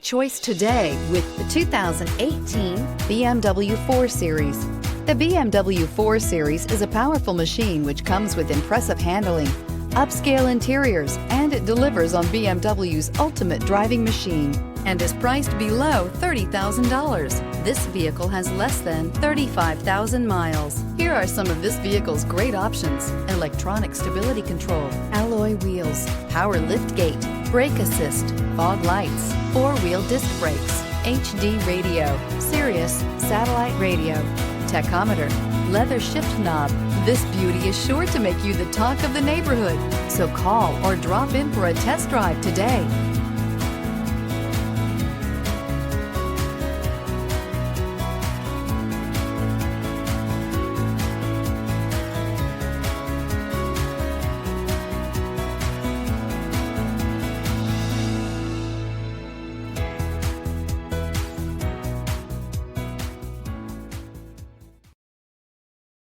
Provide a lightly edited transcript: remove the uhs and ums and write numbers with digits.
Choice today with the 2018 BMW 4 Series. The BMW 4 Series is a powerful machine which comes with impressive handling, upscale interiors, and it delivers on BMW's ultimate driving machine and is priced below $30,000. This vehicle has less than 35,000 miles. Here are some of this vehicle's great options: electronic stability control, alloy wheels, power liftgate, brake assist, fog lights, four-wheel disc brakes, HD radio, Sirius satellite radio, tachometer, leather shift knob. This beauty is sure to make you the talk of the neighborhood. So call or drop in for a test drive today.